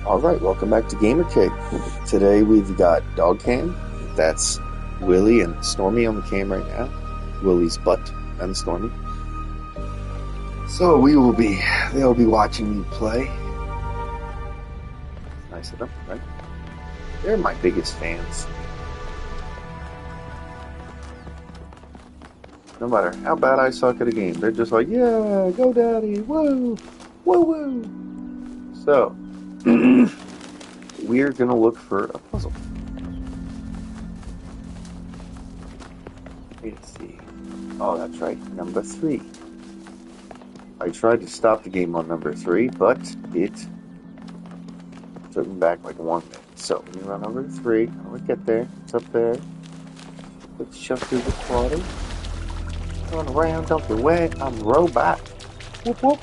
Alright, welcome back to Gamer Cake. Today we've got Dog Cam. That's Willie and Stormy on the cam right now. Willie's butt and Stormy. So they'll be watching me play. Nice of them, right? They're my biggest fans. No matter how bad I suck at a game, they're just like, yeah, go daddy, woo, woo woo. So, we're gonna look for a puzzle. Let's see. Oh, that's right, number 3. I tried to stop the game on number 3, but it took me back like 1 minute. So, when you're on number 3, I'm gonna get there. It's up there. Let's jump through the water. Run around, don't be wet. I'm a robot. Whoop whoop.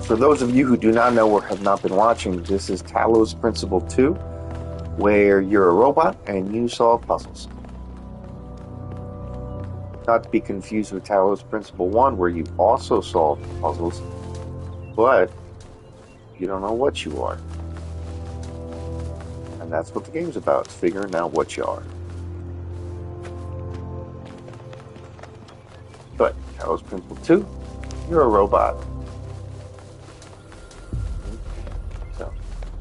For those of you who do not know or have not been watching, this is Talos Principle 2, where you're a robot and you solve puzzles. Not to be confused with Talos Principle 1, where you also solve puzzles, but you don't know what you are. And that's what the game's about, figuring out what you are. But Talos Principle 2, you're a robot. So,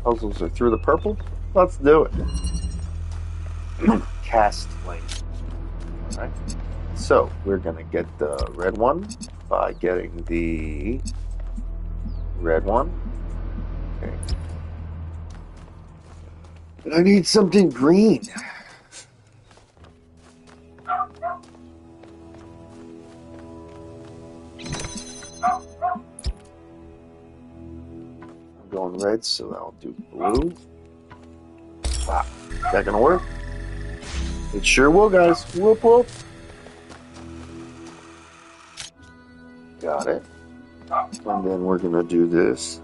puzzles are through the purple. Let's do it. Cast lane. Alright. So, we're going to get the red one by getting the red one. Okay. And I need something green. I'm going red, so I'll do blue. Wow. Is that going to work? It sure will, guys. Whoop, whoop. Got it. And then we're going to do this.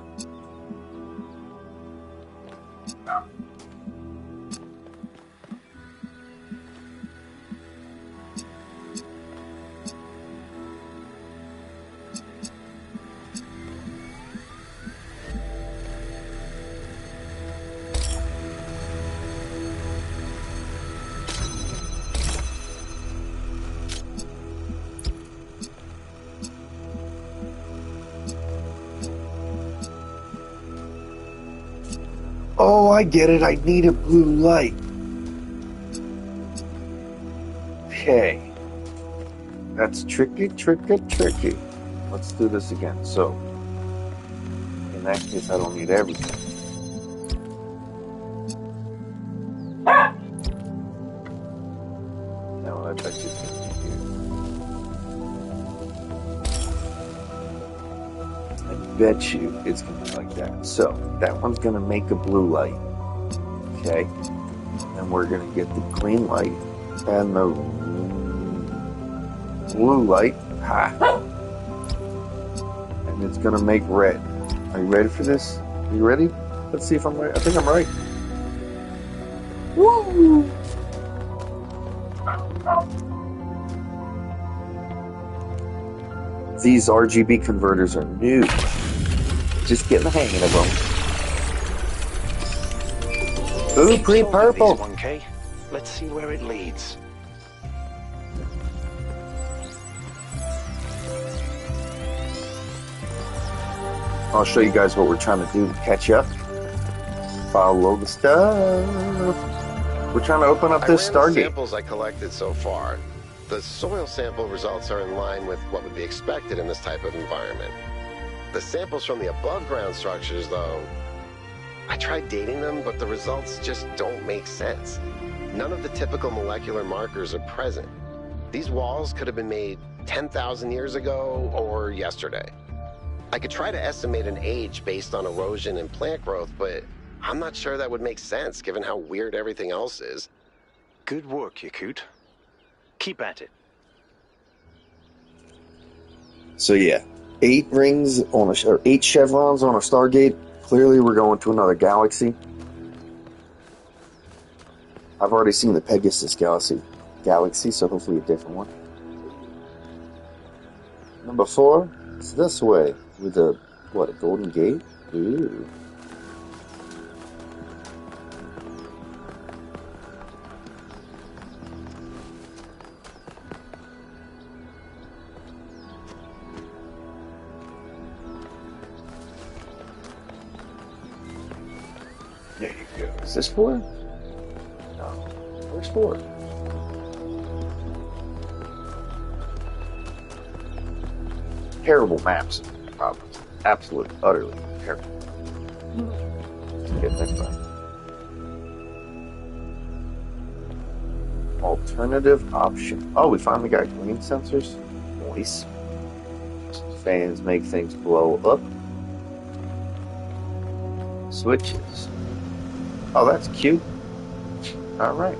Oh, I get it. I need a blue light. Okay. That's tricky. Let's do this again. So, in that case, I don't need everything. No, I bet you can do here. I bet you it's going to be like that. So, that one's going to make a blue light. Okay. And we're going to get the green light and the blue light. Ha! And it's going to make red. Are you ready for this? Are you ready? Let's see if I'm right. I think I'm right. Woo! These RGB converters are new. Just getting the hang of them. Ooh, pretty purple. 1K. Let's see where it leads. I'll show you guys what we're trying to do to catch up. Follow the stuff. We're trying to open up this Stargate. The samples I collected so far. The soil sample results are in line with what would be expected in this type of environment. The samples from the above-ground structures, though, I tried dating them, but the results just don't make sense. None of the typical molecular markers are present. These walls could have been made 10,000 years ago or yesterday. I could try to estimate an age based on erosion and plant growth, but I'm not sure that would make sense given how weird everything else is. Good work, Yakut. Keep at it. So yeah, 8 rings on or 8 chevrons on a Stargate. Clearly, we're going to another galaxy. I've already seen the Pegasus galaxy, so hopefully a different one. Number 4 is this way with a golden gate. Ooh. There you go. Is this 4? No. Where's 4? Terrible maps. Problems. Absolutely, utterly terrible. Get that right. Alternative option. Oh, we finally got green sensors. Nice. Fans make things blow up. Switches. Oh, that's cute. All right.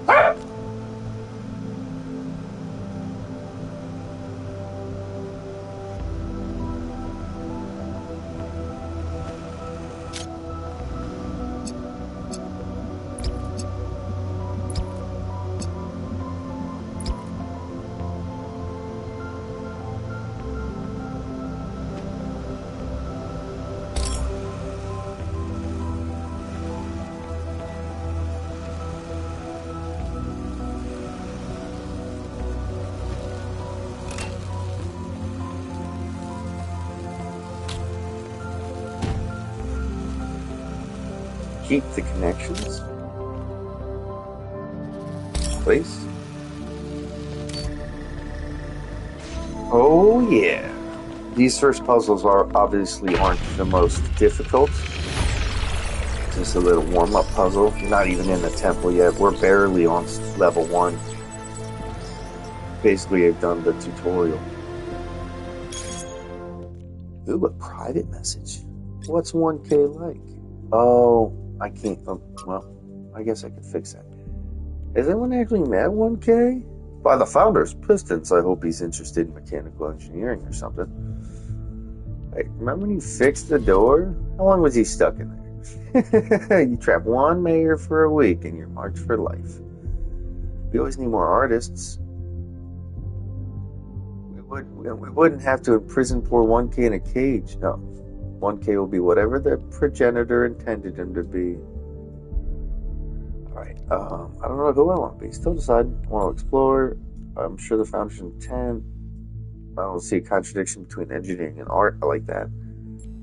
Keep the connections. Place. Oh yeah. These first puzzles aren't the most difficult. Just a little warm-up puzzle. You're not even in the temple yet. We're barely on level 1. Basically, I've done the tutorial. Ooh, a private message. What's 1K like? Oh, I can't. Well, I guess I could fix that. Has anyone actually met 1K? By the founder's Pistons. I hope he's interested in mechanical engineering or something. Hey, remember when you fixed the door? How long was he stuck in there? You trap one mayor for a week and you're marked for life. We always need more artists. We wouldn't have to imprison poor 1K in a cage. No. 1K will be whatever the progenitor intended him to be. Alright, I don't know who I want to be. Still deciding. I want to explore. I'm sure the founder's intent. I don't see a contradiction between engineering and art. I like that.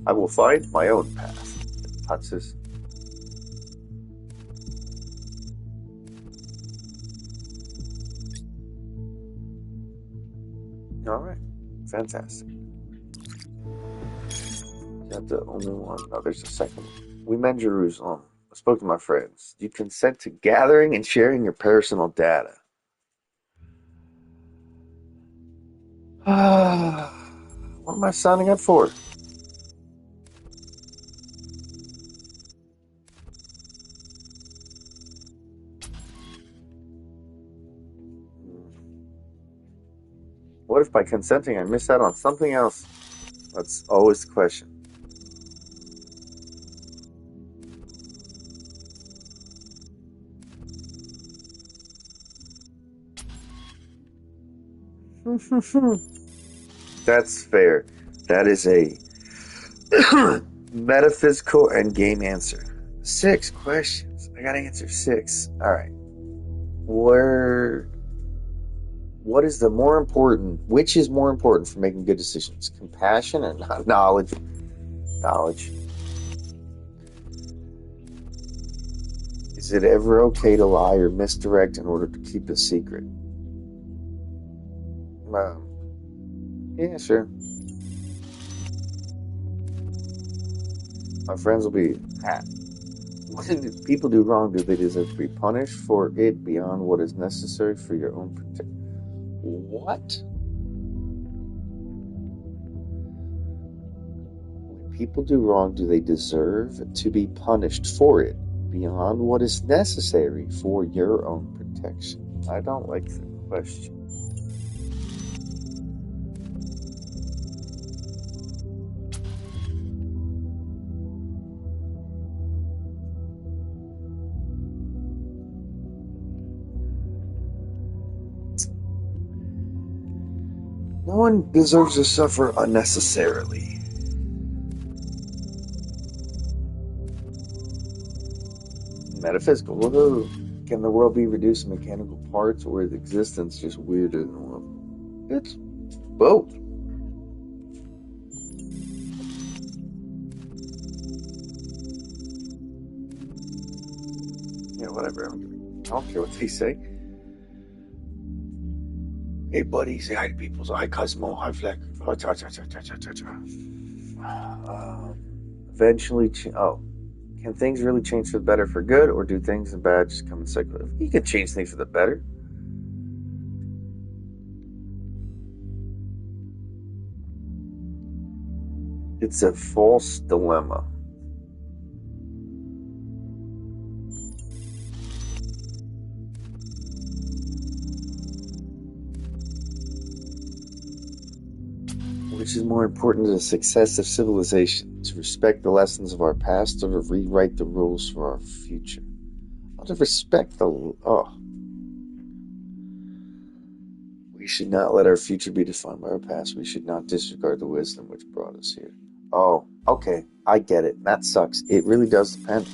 I will find my own path. Patsis. Alright. Fantastic. Is that the only one? No, there's a second one. We mend Jerusalem. I spoke to my friends. Do you consent to gathering and sharing your personal data? What am I signing up for? What if by consenting I miss out on something else? That's always the question. That's fair. That is a metaphysical and game answer. 6 questions. I gotta answer 6. Alright. What is the more important? Which is more important for making good decisions? Compassion or knowledge? Knowledge. Is it ever okay to lie or misdirect in order to keep a secret? Yeah, sure. My friends will be. When people do wrong, do they deserve to be punished for it beyond what is necessary for your own protection? What? When people do wrong, do they deserve to be punished for it beyond what is necessary for your own protection? I don't like the question. No one deserves to suffer unnecessarily. metaphysical. Woohoo! Can the world be reduced to mechanical parts, or is existence just weirder than the world? It's both. Yeah, whatever. I don't care what they say. Hey, buddy, say hi to people. Hi, Cosmo. Hi, Fleck. Eventually, can things really change for the better for good, or do things and bad just come in cycles? You can change things for the better. It's a false dilemma. Which is more important to the success of civilization? To respect the lessons of our past, or to rewrite the rules for our future? To respect the... We should not let our future be defined by our past. We should not disregard the wisdom which brought us here. Oh, okay. I get it. That sucks. It really does depend.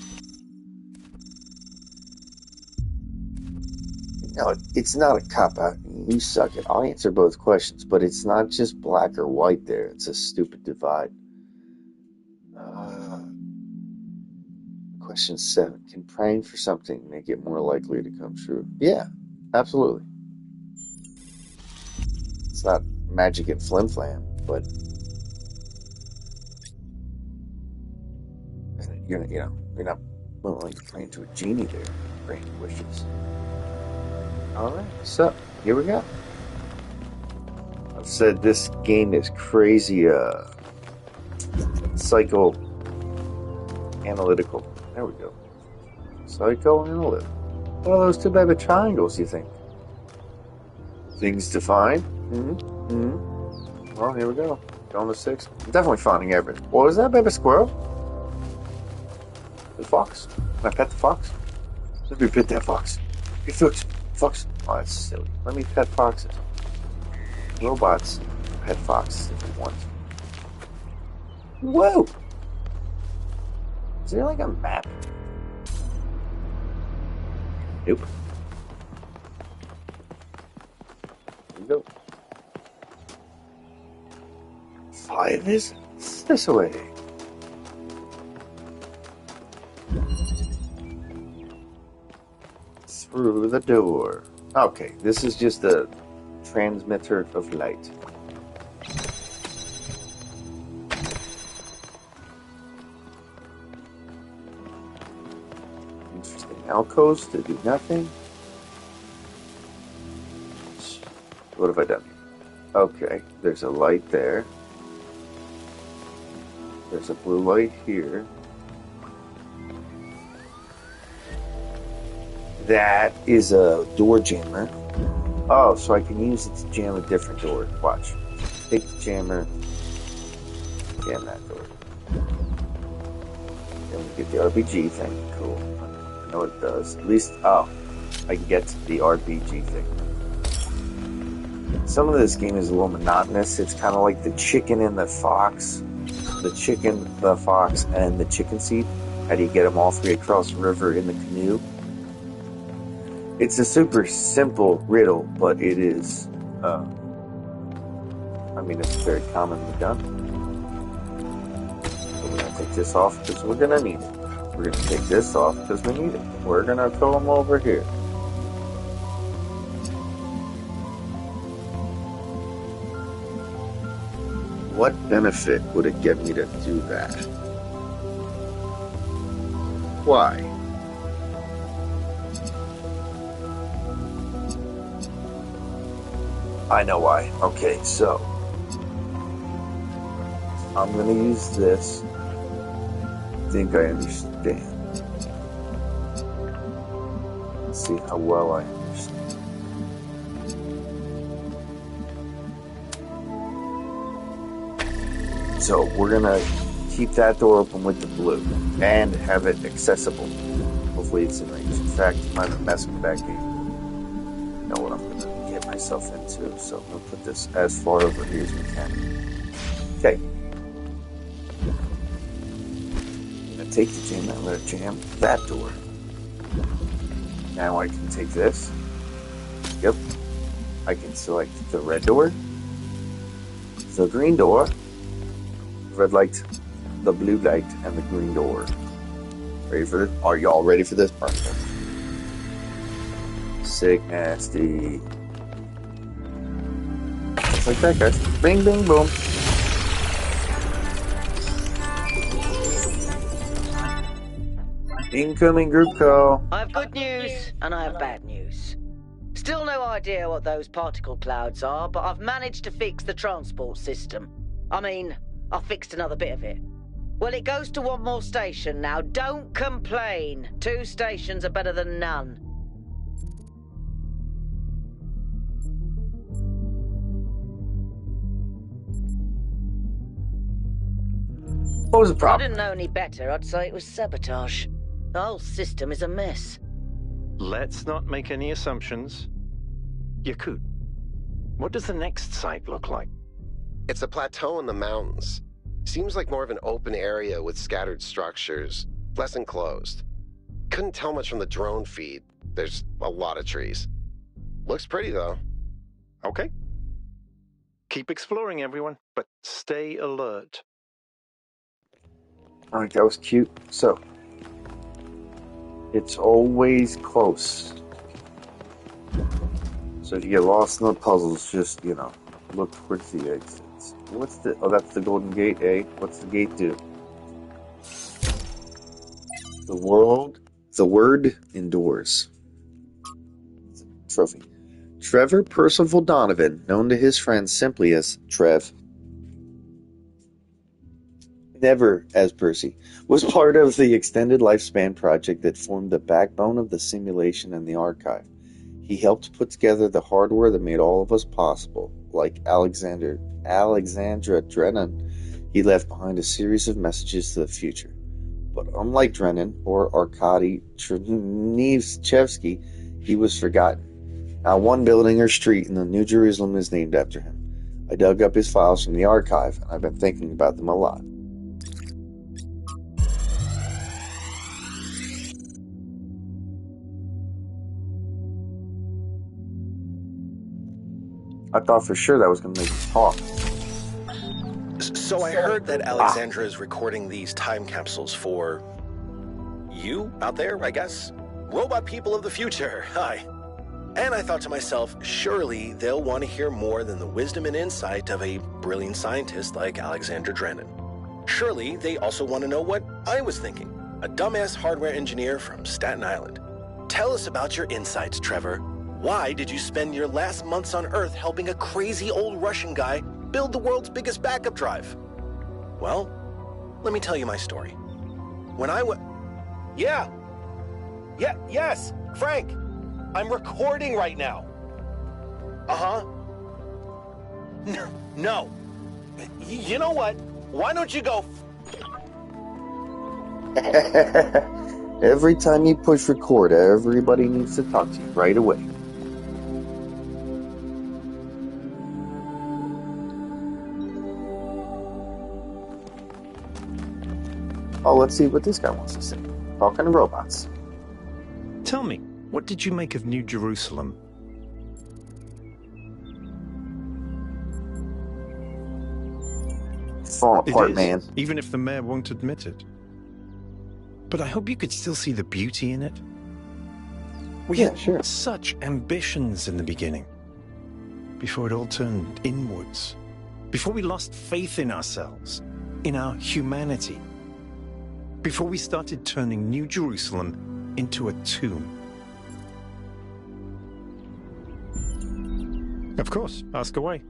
No, it's not a cop-out. You suck it. I'll answer both questions, but it's not just black or white there. It's a stupid divide. Question 7. Can praying for something make it more likely to come true? Yeah, absolutely. It's not magic and flim-flam, but you're not like praying to a genie there, praying wishes. Alright, so here we go. I've said this game is crazy psychoanalytical. There we go. Psychoanalytical. What are those two baby triangles, you think? Things defined? Well, here we go. Going to 6. I'm definitely finding everything. What was that, baby squirrel? The fox? Can I pet the fox? Let me pet that fox. Hey, fox. Oh, that's silly. Let me pet foxes. Robots pet foxes if you want. Whoa! Is there like a map? Nope. Here we go. 5 is this way. Through the door. Okay, this is just a transmitter of light. Interesting. Alcoves to do nothing. What have I done? Okay, there's a light there. There's a blue light here. That is a door jammer. Oh, so I can use it to jam a different door. Watch. Take the jammer. Jam that door. Then we get the RBG thing. Cool. I know what it does. At least, I can get to the RBG thing. Some of this game is a little monotonous. It's kind of like the chicken and the fox. The chicken, the fox, and the chicken seed. How do you get them all 3 across the river in the canoe? It's a super simple riddle, but it is, it's very commonly done. So we're going to take this off because we're going to need it. We're going to take this off because we need it. We're going to throw them over here. What benefit would it get me to do that? Why? I know why. Okay, so I'm going to use this. I think I understand. Let's see how well I understand. So we're going to keep that door open with the blue and have it accessible. Hopefully it's in range. In fact, I'm messing with that game. You know what I'm going to get myself into, so I'm going to put this as far over here as we can. Okay. I'm going to take the jam, I'm going to jam that door. Now I can take this. Yep. I can select the red door, the green door, red light, the blue light, and the green door. Ready for this? Are y'all ready for this part? Sick, nasty. Just like that, guys. Bing, bing, boom. Incoming group call. I have good news and I have bad news. Still no idea what those particle clouds are, but I've managed to fix the transport system. I mean, I've fixed another bit of it. Well, it goes to one more station now. Don't complain. 2 stations are better than none. What was the If I problem? didn't know any better, I'd say it was sabotage. The whole system is a mess. Let's not make any assumptions. Yakut, what does the next site look like? It's a plateau in the mountains. Seems like more of an open area with scattered structures, less enclosed. Couldn't tell much from the drone feed. There's a lot of trees. Looks pretty, though. Okay. Keep exploring, everyone, but stay alert. Alright, that was cute. So, it's always close. So if you get lost in the puzzles, just, look towards the exits. What's the... Oh, that's the Golden Gate, eh? What's the gate do? The word endures. Trophy. Trevor Percival Donovan, known to his friends simply as Trev, never as Percy, was part of the extended lifespan project that formed the backbone of the simulation and the archive. He helped put together the hardware that made all of us possible. Like Alexandra Drennan, he left behind a series of messages to the future. But unlike Drennan or Arkady Chernivtseevsky, he was forgotten. Now one building or street in the New Jerusalem is named after him. I dug up his files from the archive, and I've been thinking about them a lot. I thought for sure that was going to make us talk. So I heard that Alexandra is recording these time capsules for you out there, I guess? Robot people of the future, hi. And I thought to myself, surely they'll want to hear more than the wisdom and insight of a brilliant scientist like Alexandra Drennan. Surely they also want to know what I was thinking, a dumbass hardware engineer from Staten Island. Tell us about your insights, Trevor. Why did you spend your last months on Earth helping a crazy old Russian guy build the world's biggest backup drive? Well, let me tell you my story. When I was... Yes, Frank! I'm recording right now. Uh-huh. No. You know what? Why don't you go... Every time you push record, everybody needs to talk to you right away. Oh, let's see what this guy wants to say. Talking to robots. Tell me, what did you make of New Jerusalem? It's falling apart, It is, man. even if the mayor won't admit it. But I hope you could still see the beauty in it. We Yeah, had sure. such ambitions in the beginning. Before it all turned inwards. Before we lost faith in ourselves, in our humanity. Before we started turning New Jerusalem into a tomb. Of course, ask away.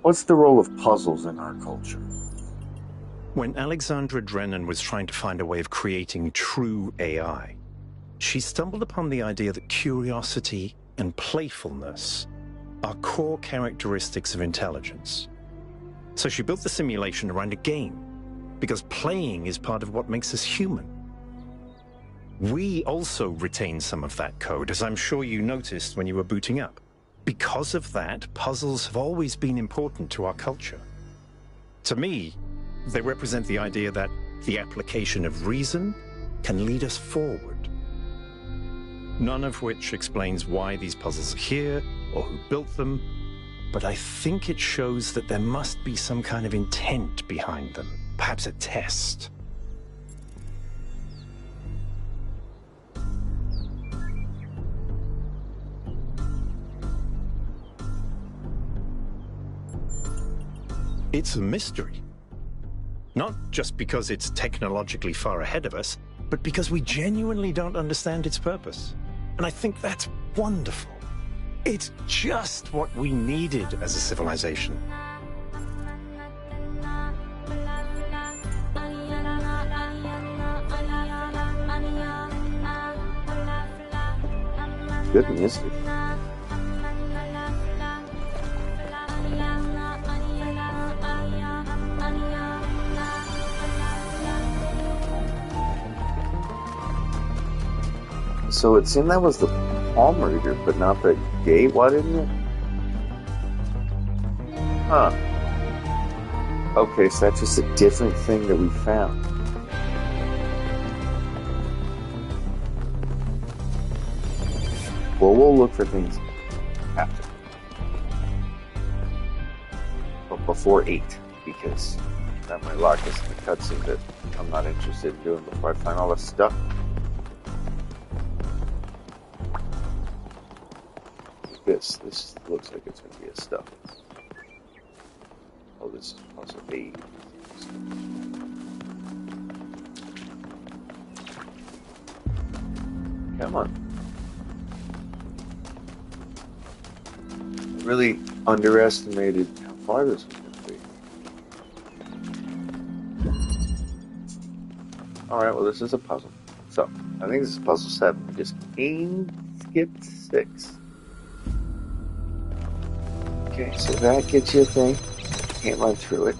What's the role of puzzles in our culture? When Alexandra Drennan was trying to find a way of creating true AI, she stumbled upon the idea that curiosity and playfulness are core characteristics of intelligence. So she built the simulation around a game, because playing is part of what makes us human. We also retain some of that code, as I'm sure you noticed when you were booting up. Because of that, puzzles have always been important to our culture. To me, they represent the idea that the application of reason can lead us forward. None of which explains why these puzzles are here or who built them, but I think it shows that there must be some kind of intent behind them, perhaps a test. It's a mystery. Not just because it's technologically far ahead of us, but because we genuinely don't understand its purpose. And I think that's wonderful. It's just what we needed as a civilization. Good music. So it seemed that was the palm reader, but not the gate. Why didn't it? Huh. Okay, so that's just a different thing that we found. Well, we'll look for things after. But before 8, because that might lock us in the cutscene that I'm not interested in doing before I find all this stuff. This looks like it's going to be a stuff. Oh, this is also a. Come on. Really underestimated how far this was going to be. Alright, well, this is a puzzle. So, I think this is puzzle 7. We just skipped 6. Okay, so that gets you a thing. Can't run through it.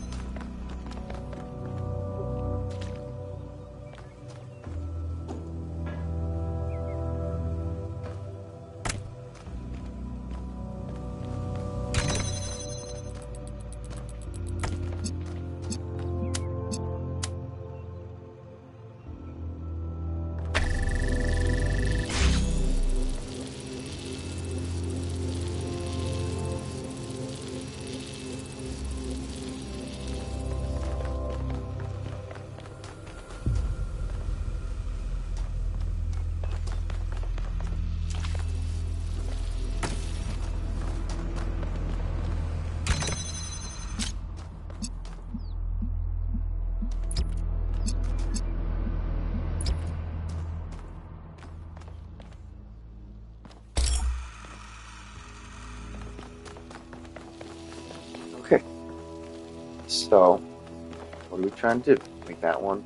Okay. So, what are we trying to do? Make that one.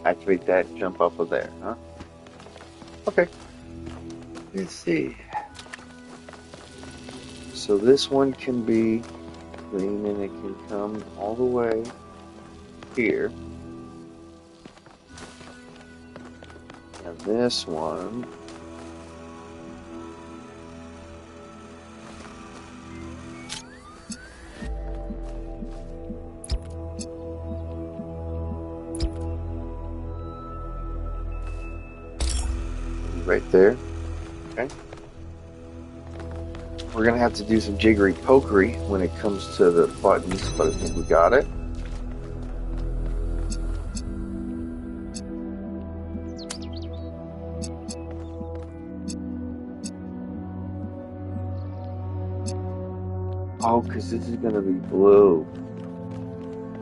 Activate that, jump up of there, huh? Okay. Let's see. So this one can be green and it can come all the way here. And this one right there. Okay. We're gonna have to do some jiggery pokery when it comes to the buttons, but I think we got it. Oh, because this is gonna be blue.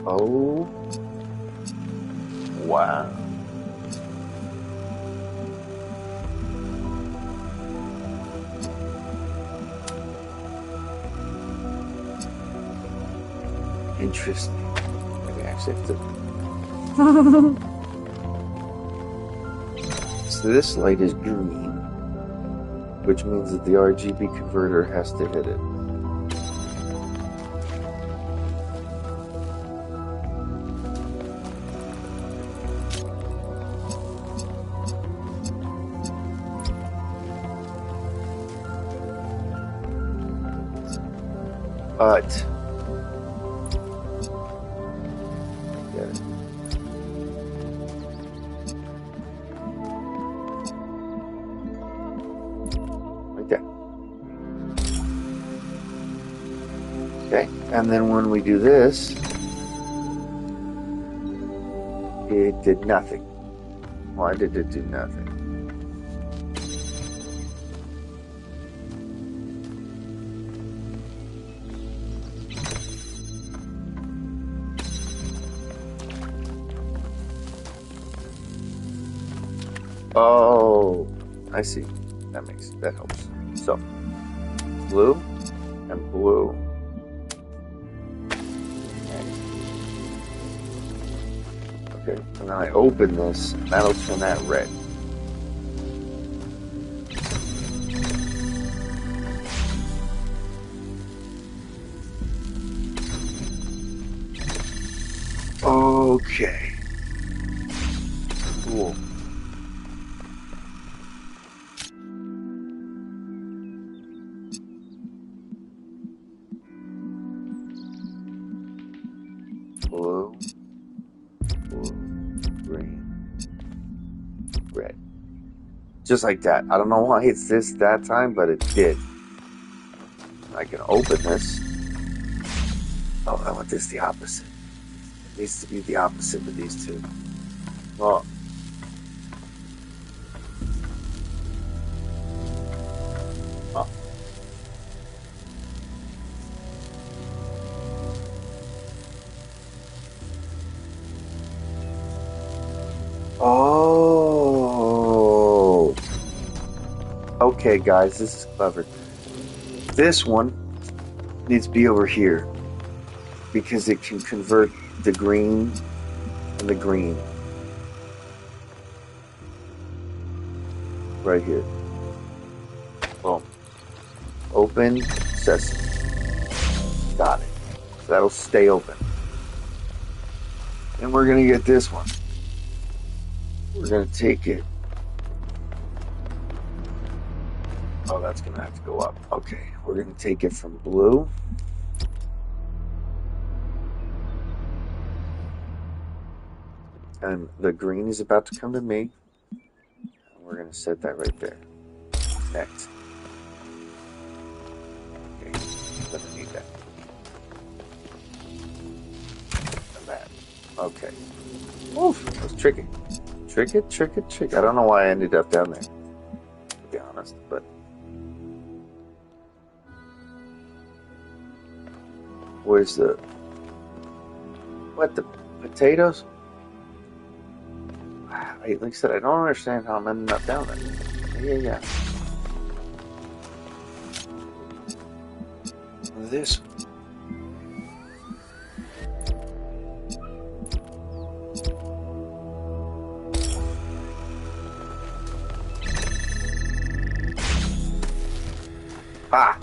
Oh. Wow. Interesting. Maybe I actually have to. So this light is green, which means that the RGB converter has to hit it. But get it. Right there. Okay, and then when we do this, it did nothing. Why did it do nothing? Oh, I see. That helps. So, blue and blue. Okay, and then I open this, and that'll turn that red. Okay. Cool. Blue, green, red. Just like that. I don't know why it's this that time, but it did. I can open this. Oh, I want this the opposite. It needs to be the opposite of these two. Oh. Oh. Oh. Okay, guys, this is clever. This one needs to be over here because it can convert the green and the green. Right here. Boom. Open sesame. Got it. So that'll stay open. And we're going to get this one. We're going to take it. Oh, that's going to have to go up. Okay. We're going to take it from blue. And the green is about to come to me. And we're going to set that right there. Next. Okay. Gonna need that. And that. Okay. Oof. That was tricky. Trick it. I don't know why I ended up down there. To be honest, but. Where's the. What, the potatoes? Like I said, I don't understand how I'm ending up down there. Yeah. This. Ah!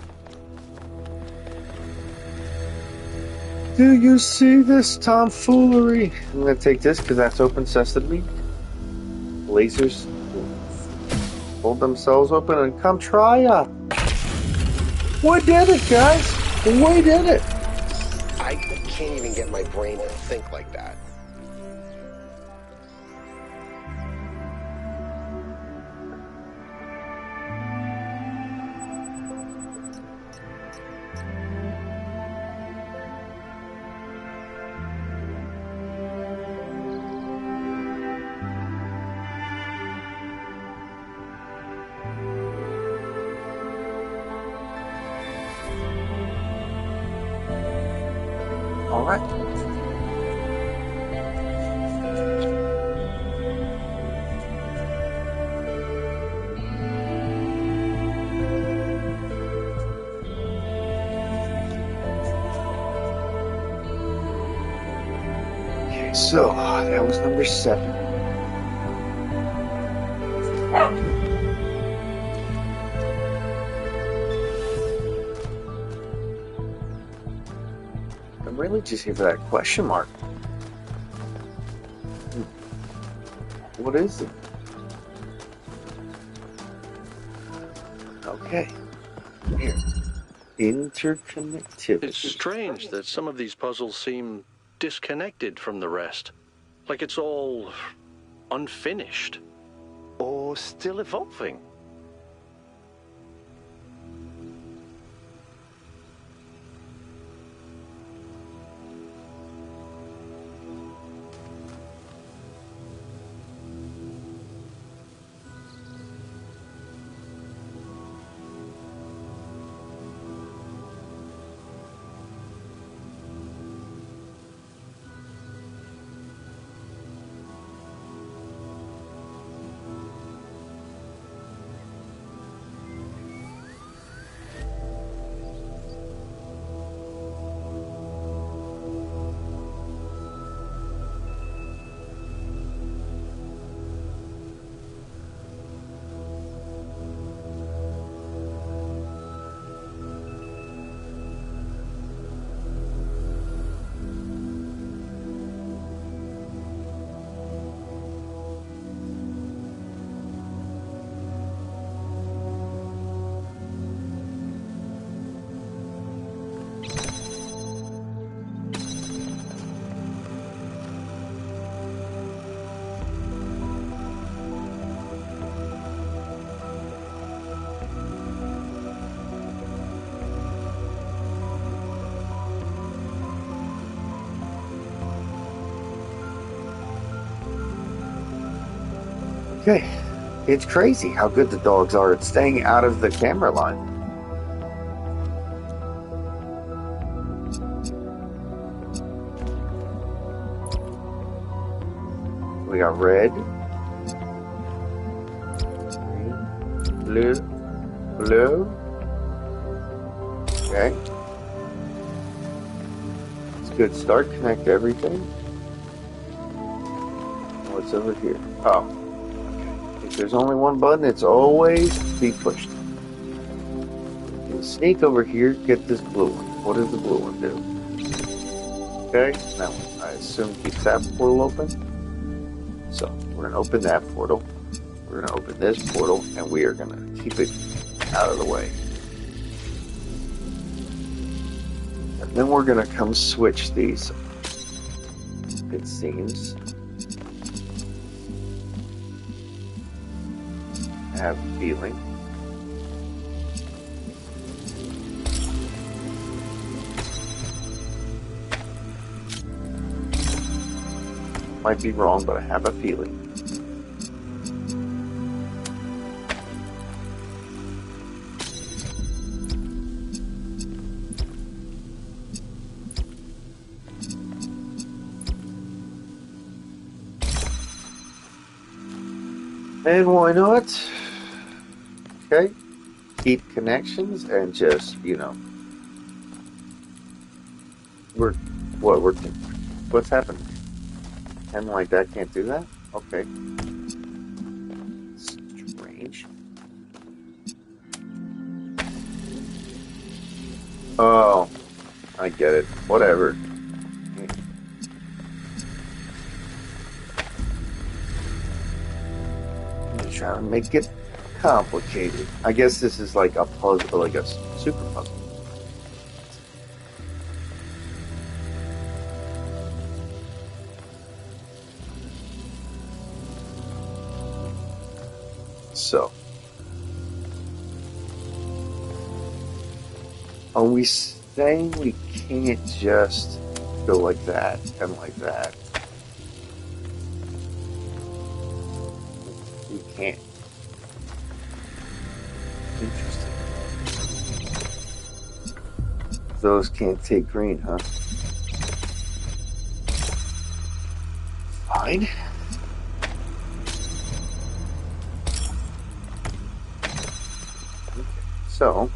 Do you see this tomfoolery? I'm going to take this because that's open sesame. Lasers hold themselves open and come try ya. We did it, guys. We did it. I can't even get my brain to think like that. All right. Okay, so that was number 7. I'm really just here for that question mark. What is it? Okay. Here. Interconnectivity. It's strange that some of these puzzles seem disconnected from the rest. Like it's all unfinished. Or still evolving. Okay, it's crazy how good the dogs are at staying out of the camera line. We got red, green, blue. Okay. It's a good start. Connect everything. What's over here? Oh. If there's only one button, it's always be pushed. You can sneak over here, get this blue one. What does the blue one do? Okay, now I assume keeps that portal open. So we're going to open that portal. We're going to open this portal, and we are going to keep it out of the way. And then we're going to come switch these, it seems. I have a feeling. Might be wrong, but I have a feeling. And why not? Okay. Keep connections and just, what's happening? And like that can't do that? Okay. Strange. Oh, I get it. Whatever. I'm trying to make it complicated. I guess this is like a puzzle, like a super puzzle. So, are we saying we can't just go like that and like that? We can't. Interesting. Those can't take green, huh? Fine. So,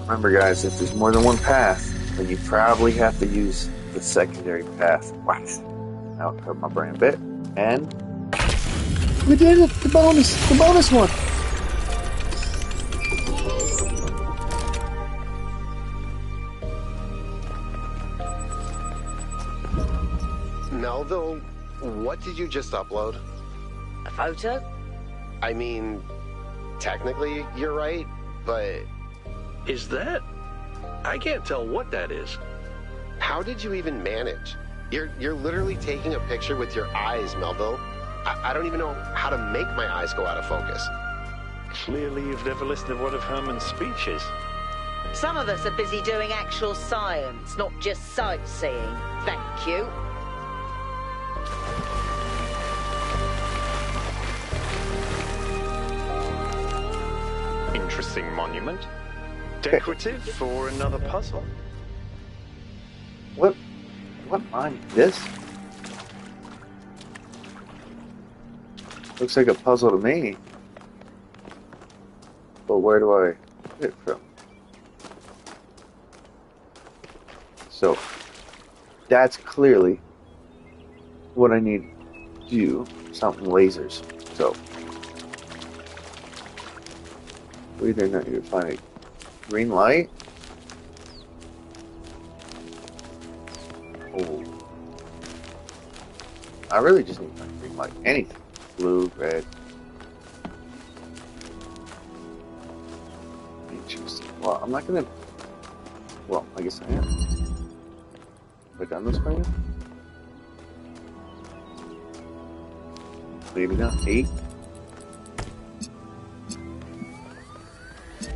Remember, guys, if there's more than one path, then you probably have to use the secondary path. What? Now it hurt my brain a bit. And we did it! The bonus one! Melville, what did you just upload? A photo? I mean, technically you're right, but Is that? I can't tell what that is. how did you even manage? You're literally taking a picture with your eyes, Melville. I don't even know how to make my eyes go out of focus. Clearly you've never listened to one of Herman's speeches. Some of us are busy doing actual science, not just sightseeing. Thank you. Interesting monument. Decorative for another puzzle. What line is this? Looks like a puzzle to me. But where do I get it from? So, that's clearly what I need to do. Something lasers. So, we either not need to find a green light. Oh. I really just need to find a green light. Anything. Blue, red. Interesting. Well, I'm not gonna. Well, I guess I am. Have I done this by now? Maybe not. 8.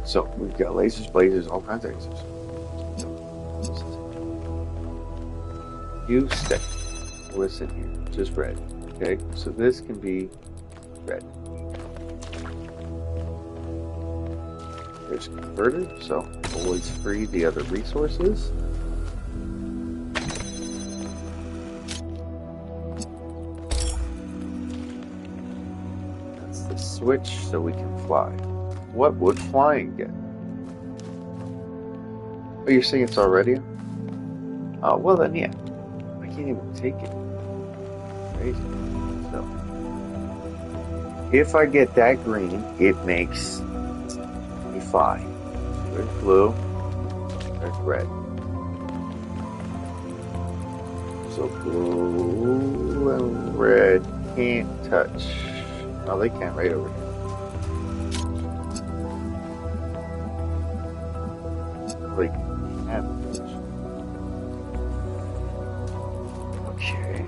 So, we've got lasers, blazers, all kinds of lasers. You stay. What's in here? Just red. Okay, so this can be red. There's a converter, so always free the other resources. That's the switch so we can fly. What would flying get? Oh, you're saying it's already? Oh, well then, yeah. I can't even take it. Crazy. So, if I get that green, it makes me fly. There's blue. There's red. So blue and red can't touch. Oh, they can't right over here. They can't touch. Okay.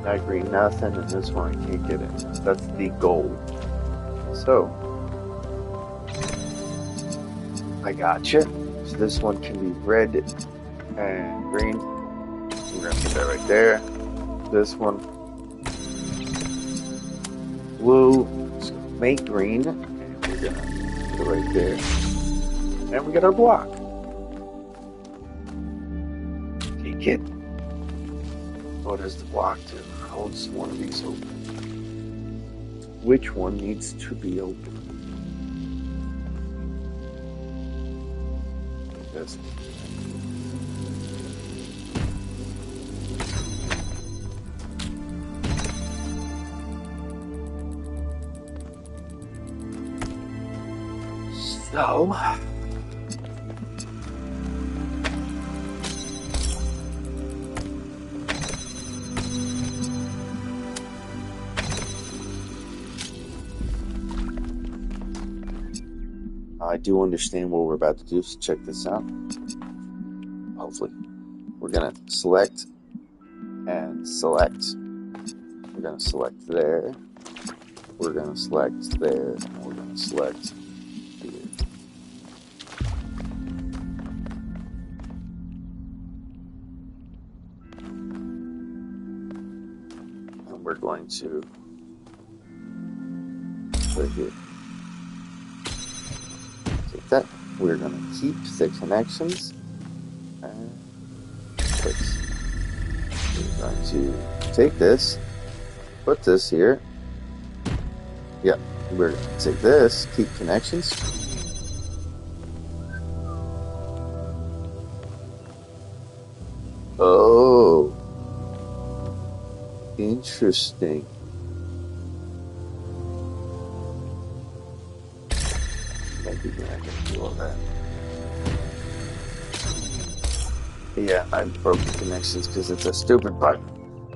That green nothing, and this one I can't get in. That's the goal. So, I gotcha. So this one can be red and green. We're gonna put that right there. This one, blue, make green, and we're gonna put it right there. And we got our block. Take it. What does the block do? Holds one of these open. Which one needs to be open? This. So, I do understand what we're about to do, so check this out. Hopefully. We're going to select and select. We're going to select there. We're going to select there. And we're going to select here. And we're going to put it here. That we're going to keep the connections and fix. We're going to take this, put this here. Yep, We're gonna take this, keep connections. Oh, interesting. Maybe I can do all that. Yeah, I broke the connections because it's a stupid button.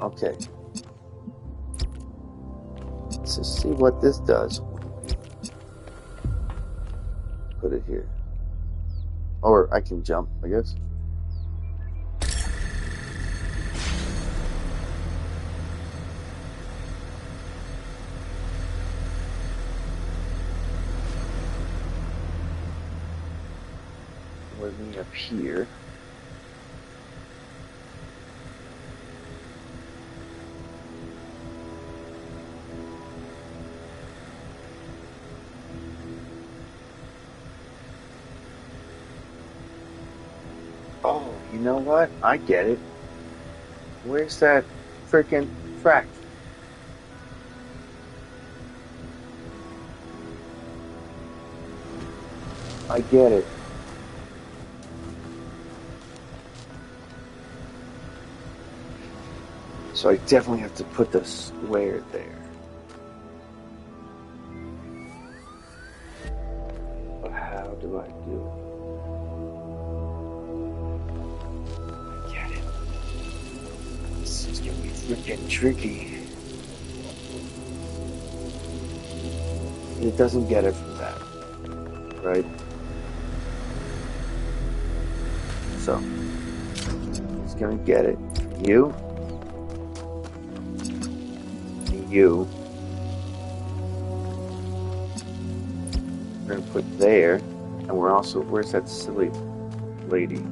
Okay. Let's just see what this does. Put it here. Or I can jump, I guess. With me up here. Oh, you know what? I get it. Where's that freaking track? I get it. So I definitely have to put the square there. But how do I do it? I get it. This is gonna be freaking tricky. It doesn't get it from that, right? So it's gonna get it. You. You. We're gonna put there, and we're also, where's that silly lady?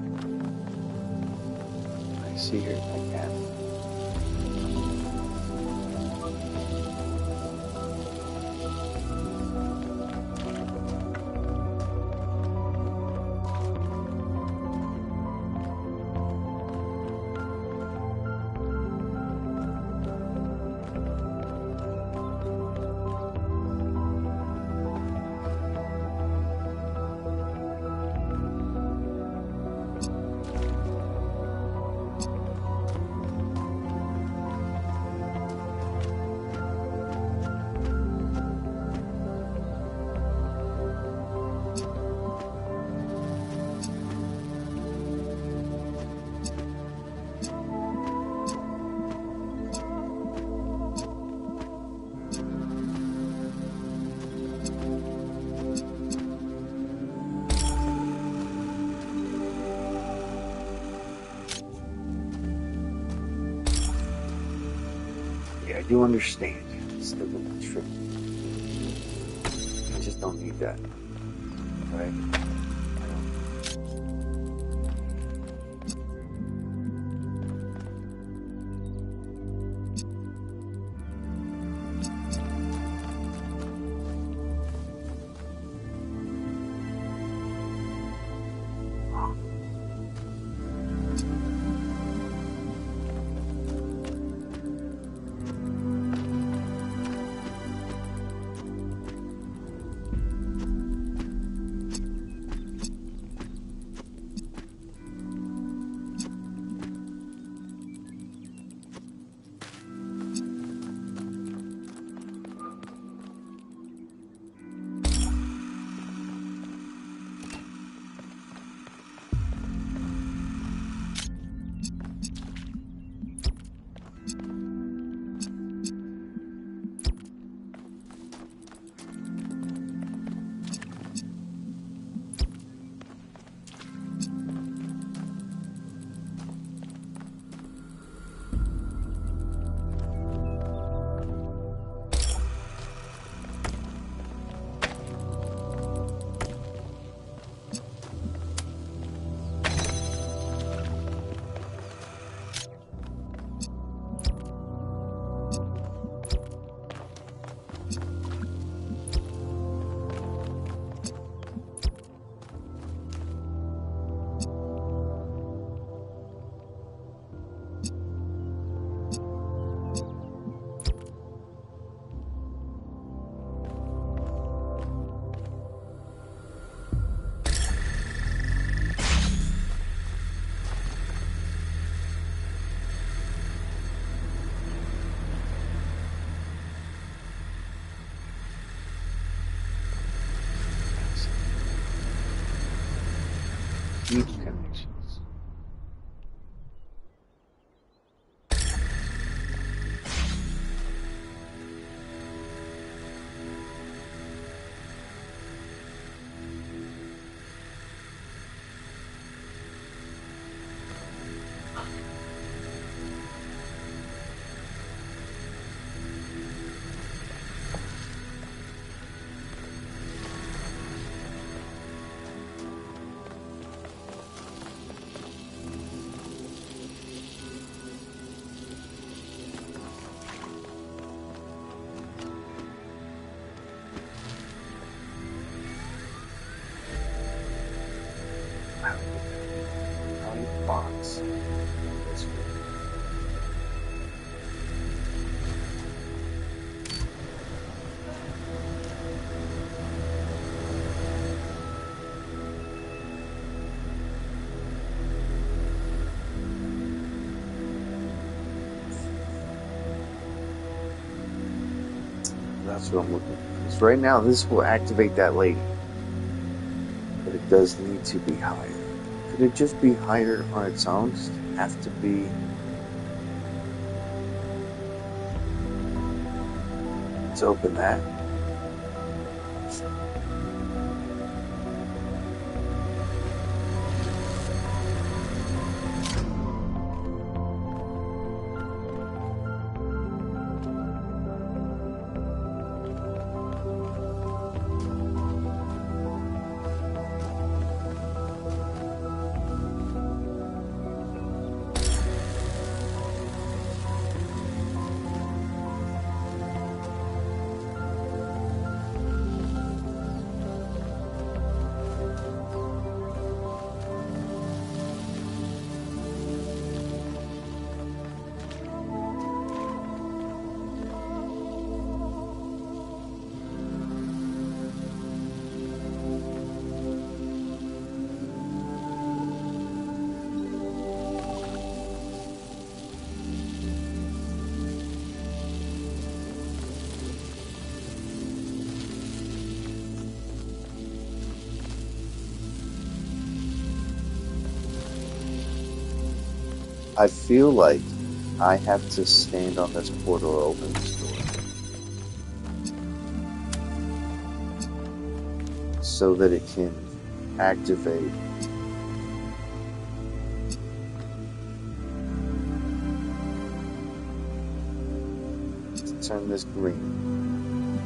I see her. I can't. Yeah, I do understand. It's still gonna be tricky. I just don't need that. Right? Deep connections. Box. That's good. That's what I'm looking for. Because right now, this will activate that lady. But it does need to be higher. Could it just be higher on its own? Does it have to be... Let's open that. I feel like I have to stand on this portal or open this door so that it can activate. To turn this green.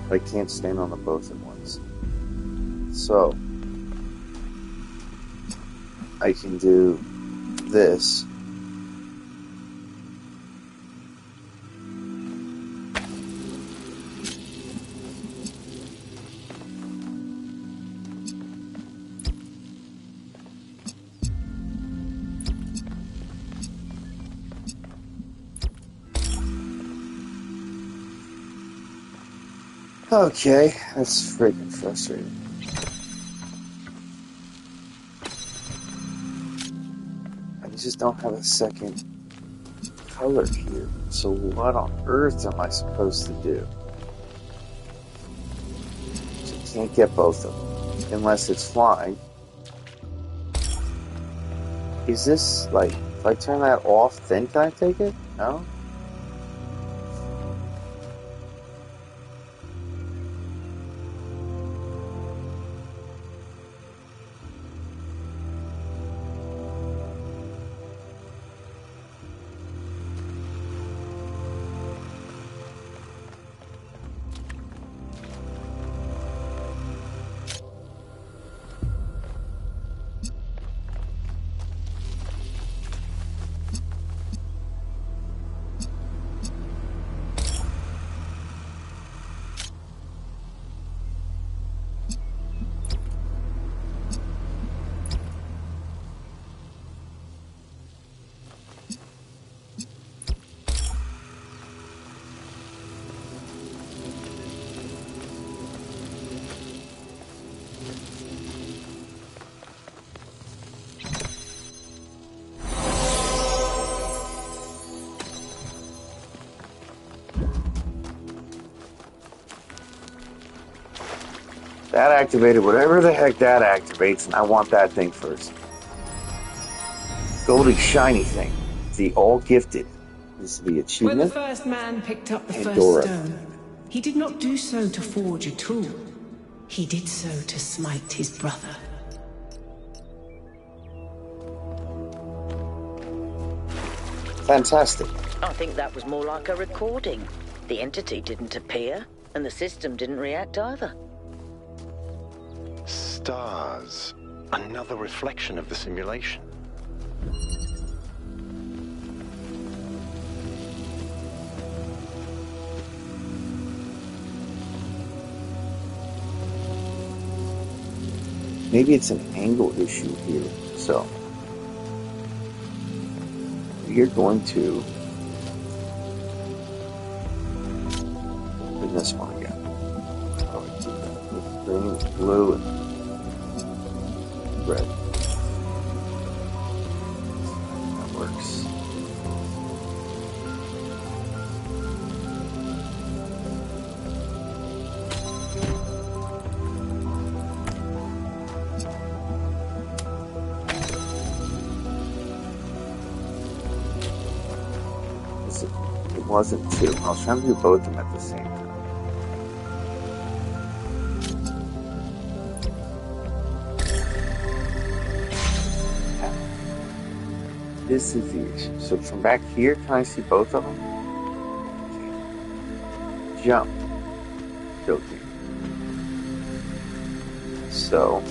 But I can't stand on them both at once. So I can do this. Okay, that's freaking frustrating. I just don't have a second color here. So what on earth am I supposed to do? So I can't get both of them. Unless it's flying. Is this, like, if I turn that off, then can I take it? No? That activated whatever the heck that activates, and I want that thing first. Goldy shiny thing. The all gifted. This is the When the achievement. first man picked up the Pandora. first stone, he did not do so to forge a tool. He did so to smite his brother. Fantastic. I think that was more like a recording. The entity didn't appear, and the system didn't react either. Stars. Another reflection of the simulation. Maybe it's an angle issue here. So we're going to open this one again. Oh, let's do that with green, blue, and red. That works. It wasn't two. I was trying to do both of them at the same time. This is the issue. So from back here, can I see both of them? Jump. Guilty. So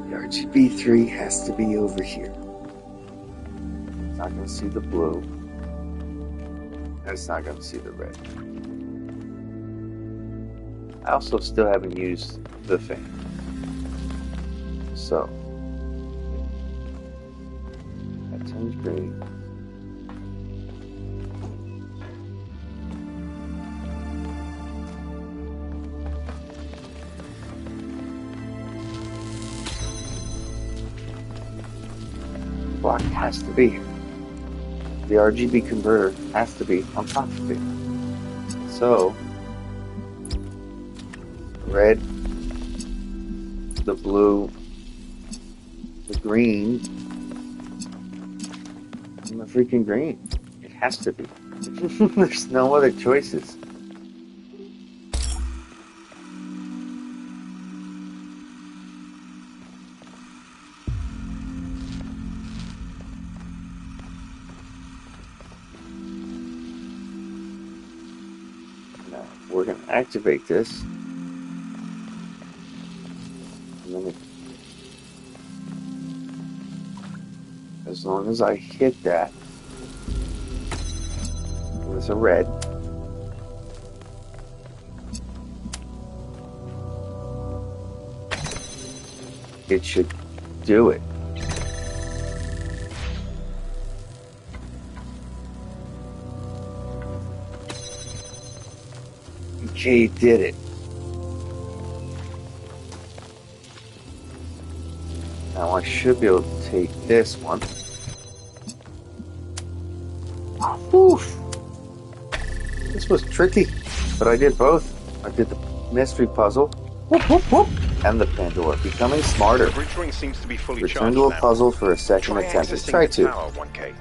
the RGB3 has to be over here. Not going to see the blue. And it's not going to see the red. I also still haven't used the fan. So that turns green. Block has to be here. The RGB converter has to be on top of it. So, red, the blue, the green, and the freaking green. It has to be. There's no other choices. We're going to activate this. And then as long as I hit that with a red, it should do it. Okay, did it. Now I should be able to take this one. Whew. This was tricky, but I did both. I did the mystery puzzle, whoop, whoop, whoop, and the Pandora. Becoming smarter. The bridge ring seems to be fully Return charged to a now. puzzle for a second Try attempt. accessing Try the to. tower, 1K.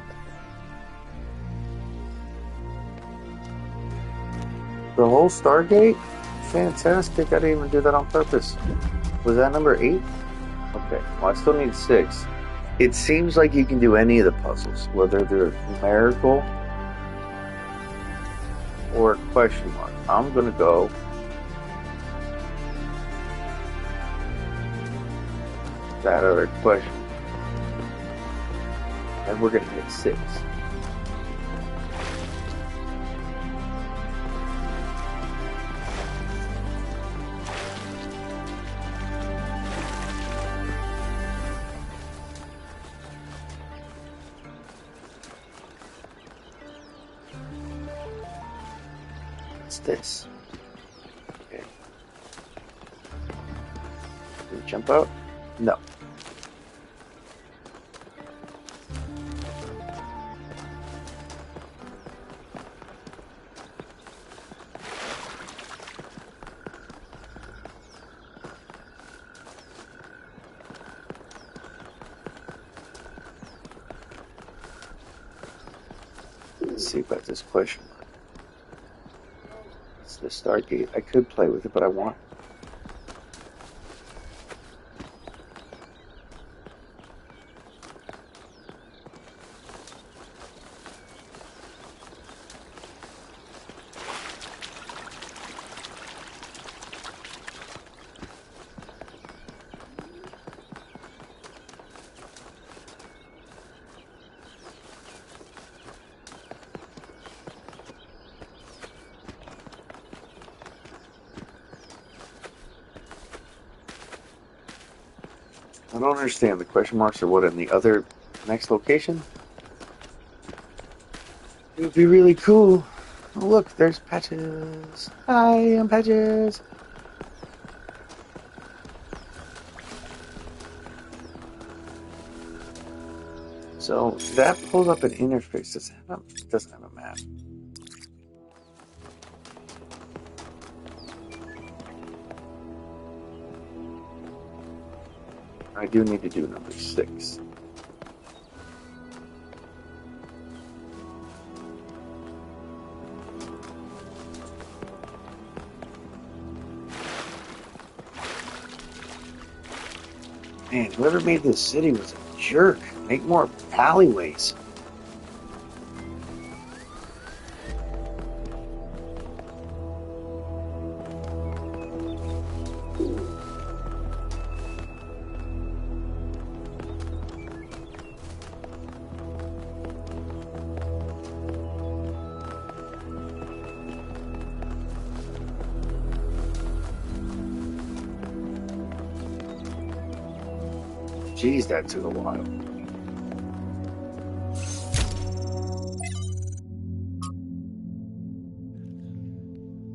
The whole Stargate? Fantastic. I didn't even do that on purpose. Was that number 8? Okay. Well, I still need 6. It seems like you can do any of the puzzles, whether they're numerical or a question mark. I'm going to go that other question. And we're going to hit 6. What's this? Okay. Did it jump out? No. Let's see about this question mark. It's the Stargate. I could play with it, but I want. I don't understand. The question marks are what in the other next location? It would be really cool. Oh, look, there's Patches. Hi, I'm Patches. So that pulls up an interface. It doesn't have a map. I do need to do number 6. Man, whoever made this city was a jerk. Make more alleyways. Jeez, that took a while.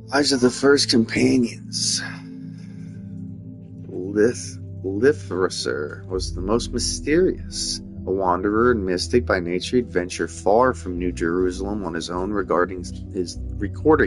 Lives of the first companions. Lithracer was the most mysterious. A wanderer and mystic by nature, he'd venture far from New Jerusalem on his own, recording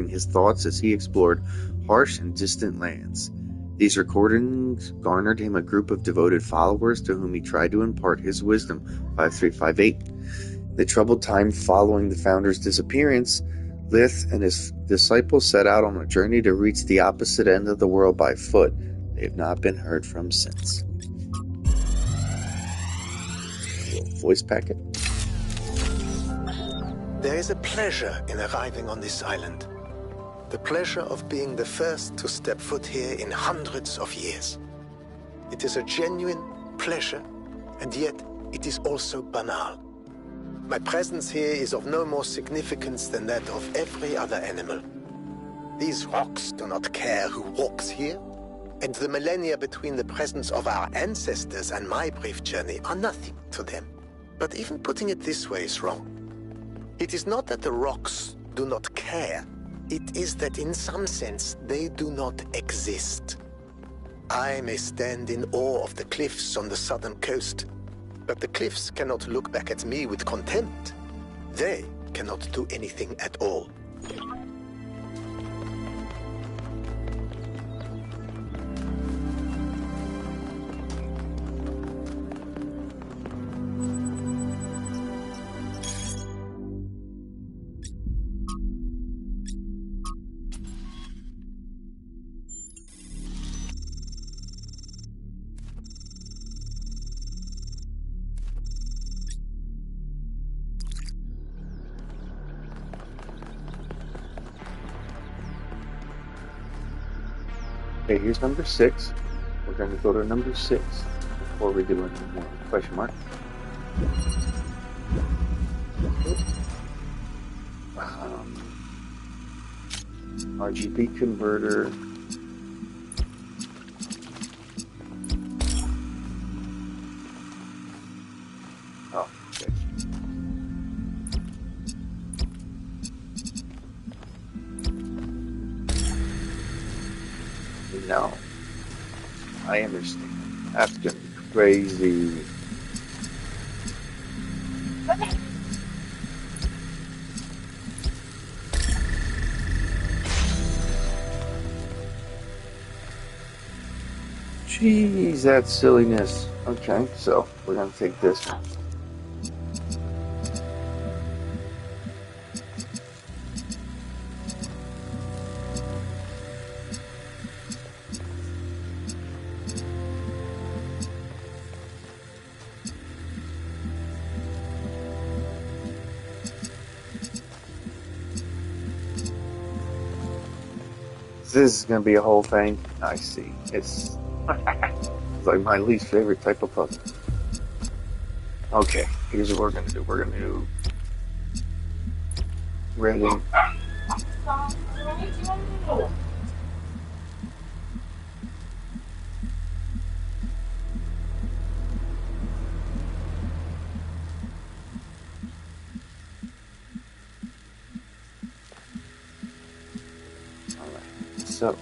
his thoughts as he explored harsh and distant lands. These recordings garnered him a group of devoted followers to whom he tried to impart his wisdom. 5358. The troubled time following the founder's disappearance, Lith and his disciples set out on a journey to reach the opposite end of the world by foot. They have not been heard from since. Voice packet. There is a pleasure in arriving on this island. The pleasure of being the first to step foot here in hundreds of years. It is a genuine pleasure, and yet it is also banal. My presence here is of no more significance than that of every other animal. These rocks do not care who walks here, and the millennia between the presence of our ancestors and my brief journey are nothing to them. But even putting it this way is wrong. It is not that the rocks do not care. It is that in some sense they do not exist. I may stand in awe of the cliffs on the southern coast, but the cliffs cannot look back at me with contempt. They cannot do anything at all. Okay, here's number 6. We're going to go to number 6 before we do any more. Question mark. RGB converter. Oh, okay. No. I understand. That's gonna be crazy. Jeez, that's silliness. Okay, so we're gonna take this one. this is going to be a whole thing. I see. It's like my least favorite type of puzzle. Okay, here's what we're going to do. We're going to do red and so.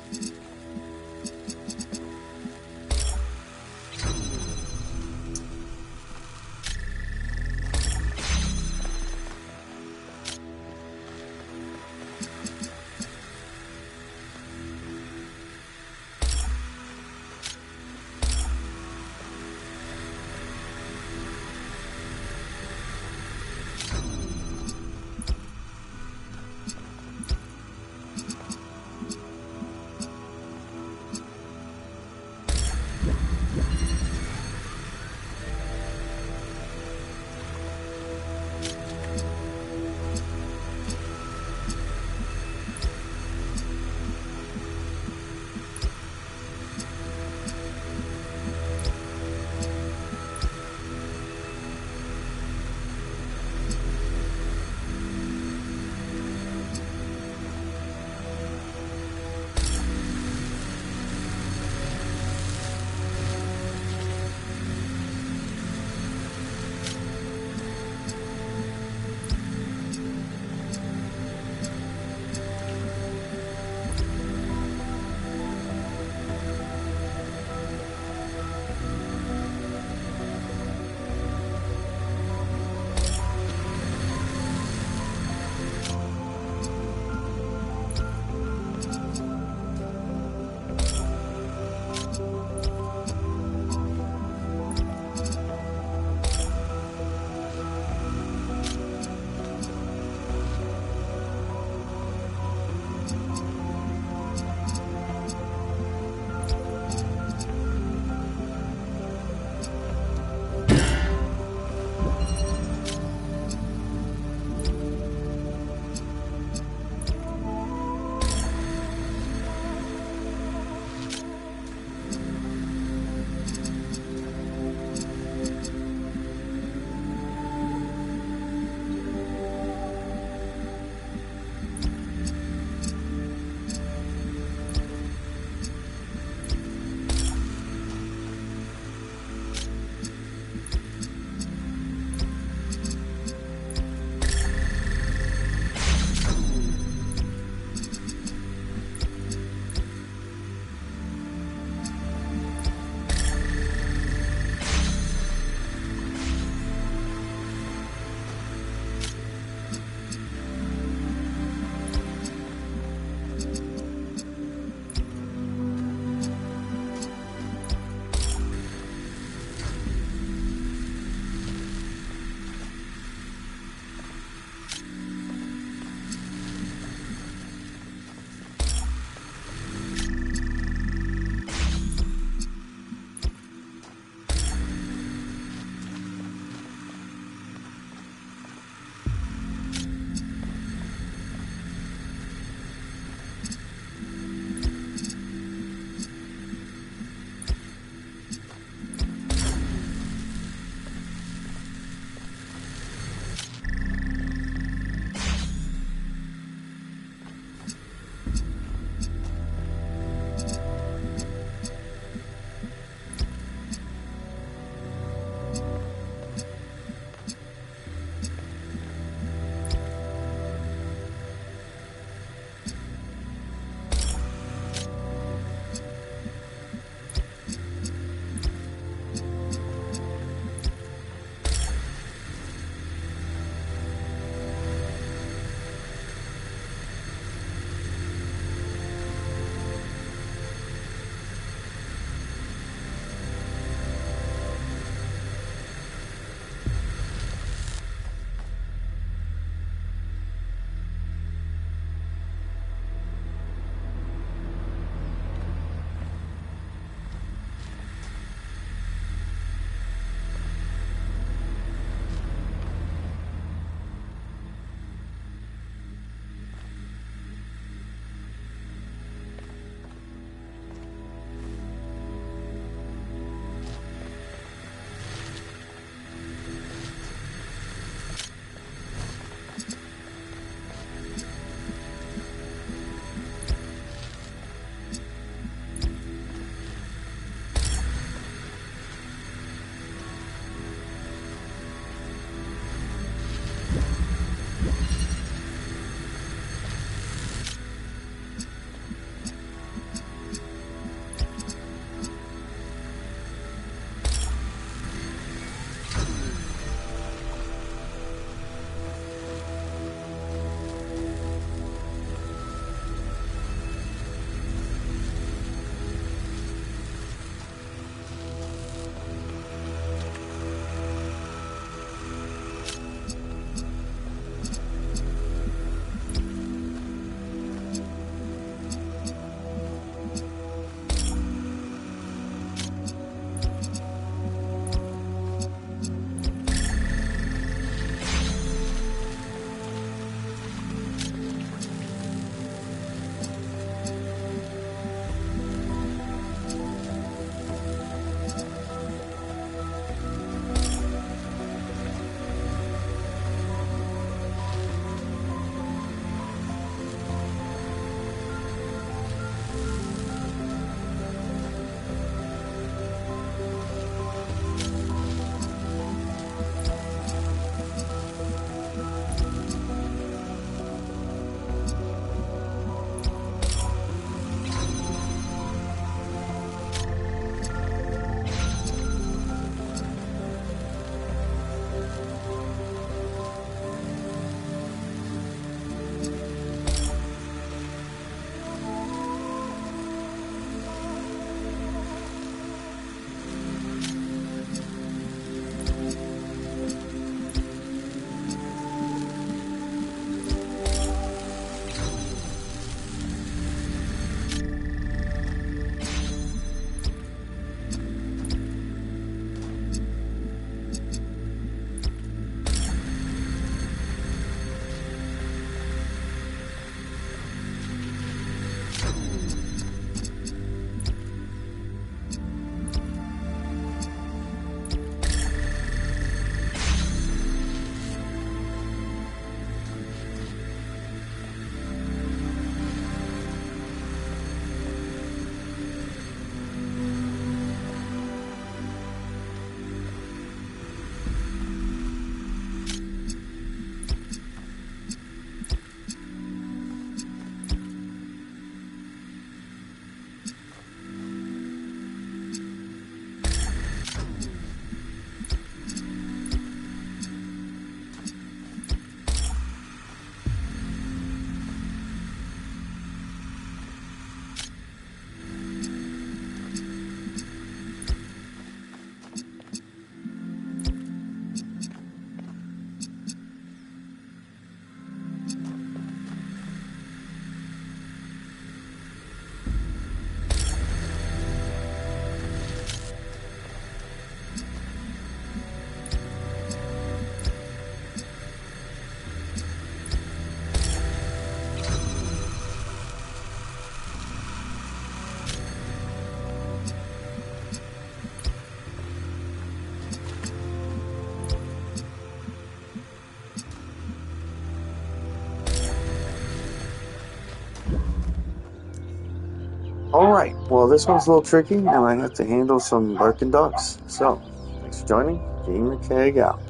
Alright, well this one's a little tricky, and I have to handle some barking dogs. So, thanks for joining. Game the Keg out.